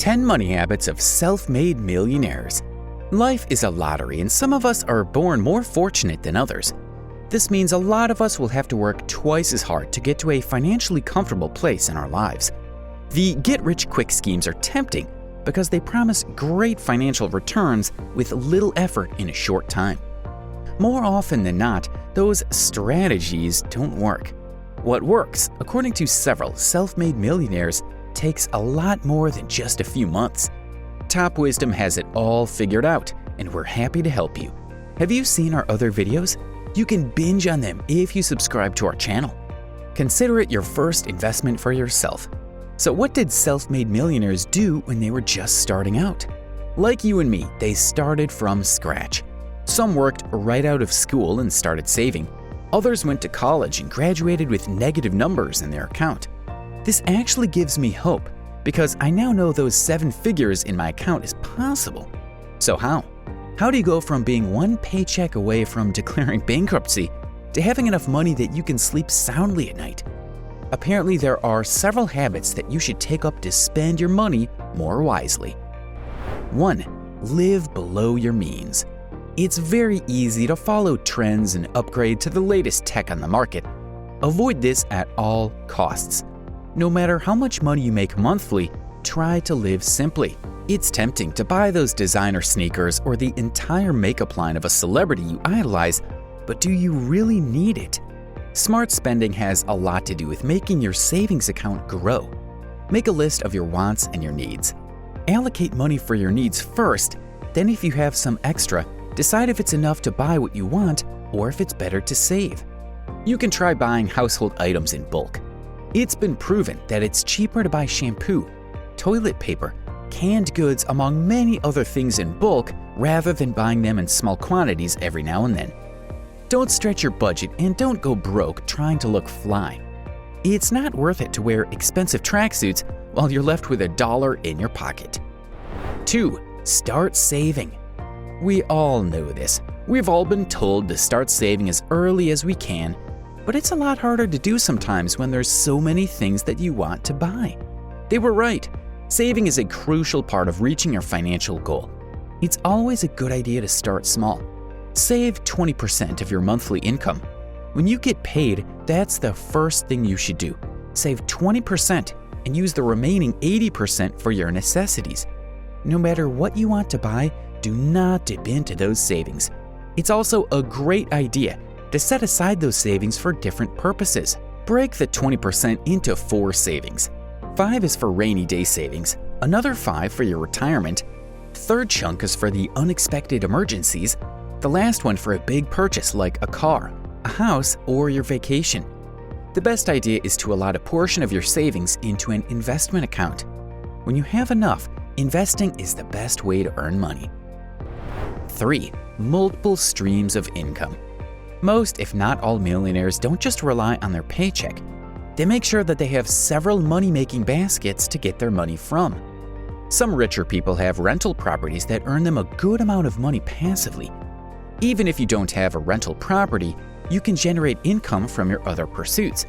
10 Money Habits of Self-Made Millionaires. Life is a lottery, and some of us are born more fortunate than others. This means a lot of us will have to work twice as hard to get to a financially comfortable place in our lives. The get-rich-quick schemes are tempting because they promise great financial returns with little effort in a short time. More often than not, those strategies don't work. What works, according to several self-made millionaires, takes a lot more than just a few months. Top Wisdom has it all figured out, and we're happy to help you. Have you seen our other videos? You can binge on them if you subscribe to our channel. Consider it your first investment for yourself. So what did self-made millionaires do when they were just starting out? Like you and me, they started from scratch. Some worked right out of school and started saving. Others went to college and graduated with negative numbers in their account. This actually gives me hope because I now know those 7 figures in my account is possible. So how? How do you go from being one paycheck away from declaring bankruptcy to having enough money that you can sleep soundly at night? Apparently, there are several habits that you should take up to spend your money more wisely. 1. Live below your means. It's very easy to follow trends and upgrade to the latest tech on the market. Avoid this at all costs. No matter how much money you make monthly, try to live simply. It's tempting to buy those designer sneakers or the entire makeup line of a celebrity you idolize, but do you really need it? Smart spending has a lot to do with making your savings account grow. Make a list of your wants and your needs. Allocate money for your needs first, then if you have some extra, decide if it's enough to buy what you want or if it's better to save. You can try buying household items in bulk. It's been proven that it's cheaper to buy shampoo, toilet paper, canned goods, among many other things in bulk rather than buying them in small quantities every now and then. Don't stretch your budget and don't go broke trying to look fly. It's not worth it to wear expensive tracksuits while you're left with $1 in your pocket. 2. Start saving. We all know this. We've all been told to start saving as early as we can, but it's a lot harder to do sometimes when there's so many things that you want to buy. They were right. Saving is a crucial part of reaching your financial goal. It's always a good idea to start small. Save 20% of your monthly income. When you get paid, that's the first thing you should do. Save 20% and use the remaining 80% for your necessities. No matter what you want to buy, do not dip into those savings. It's also a great idea to set aside those savings for different purposes. Break the 20% into 4 savings. 5 is for rainy day savings, another 5 for your retirement, third chunk is for the unexpected emergencies, the last one for a big purchase like a car, a house, or your vacation. The best idea is to allot a portion of your savings into an investment account. When you have enough, investing is the best way to earn money. 3. Multiple streams of income. Most, if not all, millionaires don't just rely on their paycheck. They make sure that they have several money-making baskets to get their money from. Some richer people have rental properties that earn them a good amount of money passively. Even if you don't have a rental property, you can generate income from your other pursuits.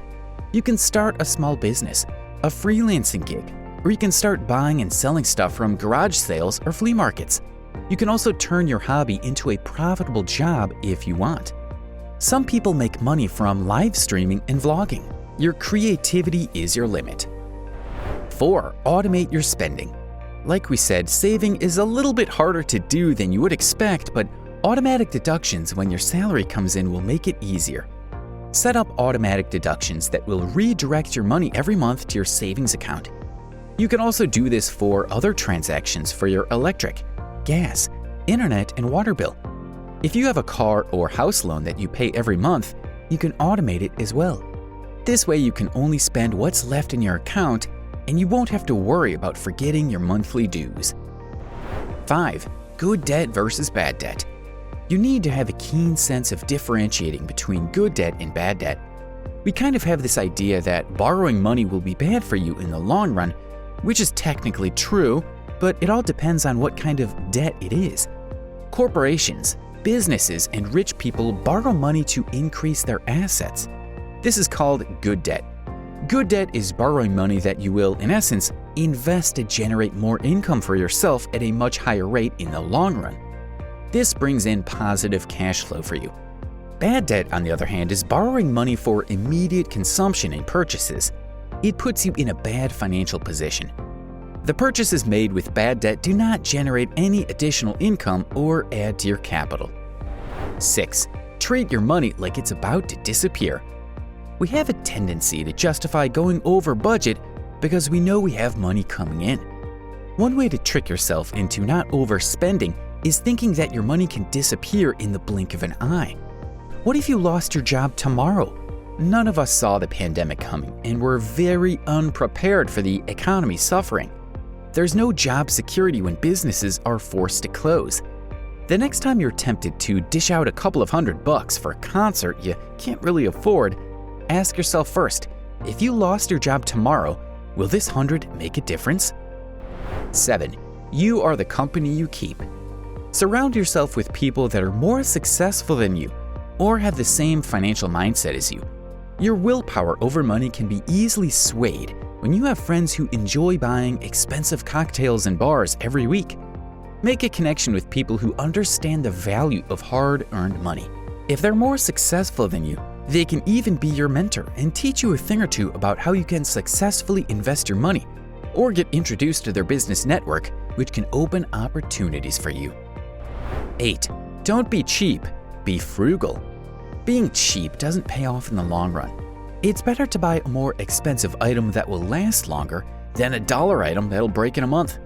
You can start a small business, a freelancing gig, or you can start buying and selling stuff from garage sales or flea markets. You can also turn your hobby into a profitable job if you want. Some people make money from live streaming and vlogging. Your creativity is your limit. 4. Automate your spending. Like we said, saving is a little bit harder to do than you would expect, but automatic deductions when your salary comes in will make it easier. Set up automatic deductions that will redirect your money every month to your savings account. You can also do this for other transactions for your electric, gas, internet, and water bill. If you have a car or house loan that you pay every month, you can automate it as well. This way you can only spend what's left in your account and you won't have to worry about forgetting your monthly dues. 5. Good debt versus bad debt. You need to have a keen sense of differentiating between good debt and bad debt. We kind of have this idea that borrowing money will be bad for you in the long run, which is technically true, but it all depends on what kind of debt it is. Corporations, businesses, and rich people borrow money to increase their assets. This is called good debt. Good debt is borrowing money that you will, in essence, Invest to generate more income for yourself at a much higher rate in the long run. This brings in positive cash flow for you. Bad debt, on the other hand, is borrowing money for immediate consumption and purchases. It puts you in a bad financial position. The purchases made with bad debt do not generate any additional income or add to your capital. 6. Treat your money like it's about to disappear. We have a tendency to justify going over budget because we know we have money coming in. One way to trick yourself into not overspending is thinking that your money can disappear in the blink of an eye. What if you lost your job tomorrow? None of us saw the pandemic coming and were very unprepared for the economy suffering. There's no job security when businesses are forced to close. The next time you're tempted to dish out a couple of $100 for a concert you can't really afford, ask yourself first, if you lost your job tomorrow, will this 100 make a difference? 7. You are the company you keep. Surround yourself with people that are more successful than you or have the same financial mindset as you. Your willpower over money can be easily swayed when you have friends who enjoy buying expensive cocktails and bars every week. Make a connection with people who understand the value of hard-earned money. If they're more successful than you, they can even be your mentor and teach you a thing or two about how you can successfully invest your money, or get introduced to their business network, which can open opportunities for you. 8. Don't be cheap, be frugal. Being cheap doesn't pay off in the long run. It's better to buy a more expensive item that will last longer than a dollar item that'll break in a month.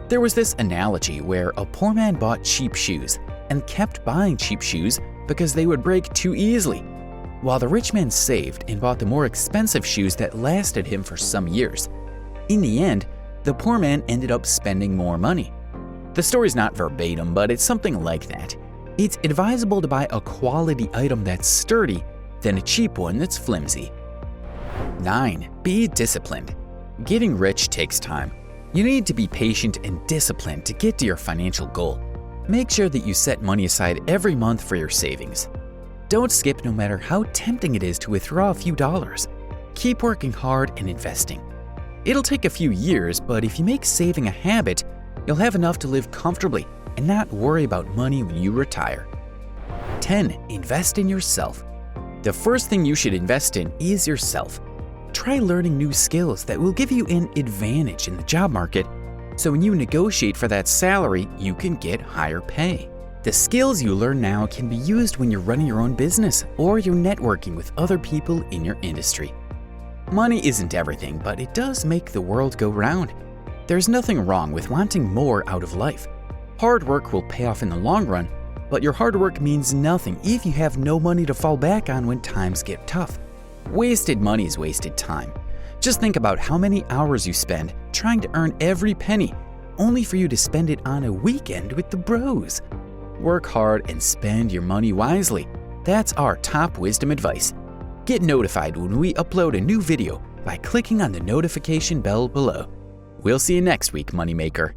There was this analogy where a poor man bought cheap shoes and kept buying cheap shoes because they would break too easily, while the rich man saved and bought the more expensive shoes that lasted him for some years. In the end, the poor man ended up spending more money. The story's not verbatim, but it's something like that. It's advisable to buy a quality item that's sturdy than a cheap one that's flimsy. 9. Be disciplined. Getting rich takes time. You need to be patient and disciplined to get to your financial goal. Make sure that you set money aside every month for your savings. Don't skip no matter how tempting it is to withdraw a few dollars. Keep working hard and investing. It'll take a few years, but if you make saving a habit, you'll have enough to live comfortably and not worry about money when you retire. 10. Invest in yourself. The first thing you should invest in is yourself. Try learning new skills that will give you an advantage in the job market, so when you negotiate for that salary, you can get higher pay. The skills you learn now can be used when you're running your own business or you're networking with other people in your industry. Money isn't everything, but it does make the world go round. There's nothing wrong with wanting more out of life. Hard work will pay off in the long run, but your hard work means nothing if you have no money to fall back on when times get tough. Wasted money is wasted time. Just think about how many hours you spend trying to earn every penny, only for you to spend it on a weekend with the bros. Work hard and spend your money wisely. That's our top wisdom advice. Get notified when we upload a new video by clicking on the notification bell below. We'll see you next week, Moneymaker.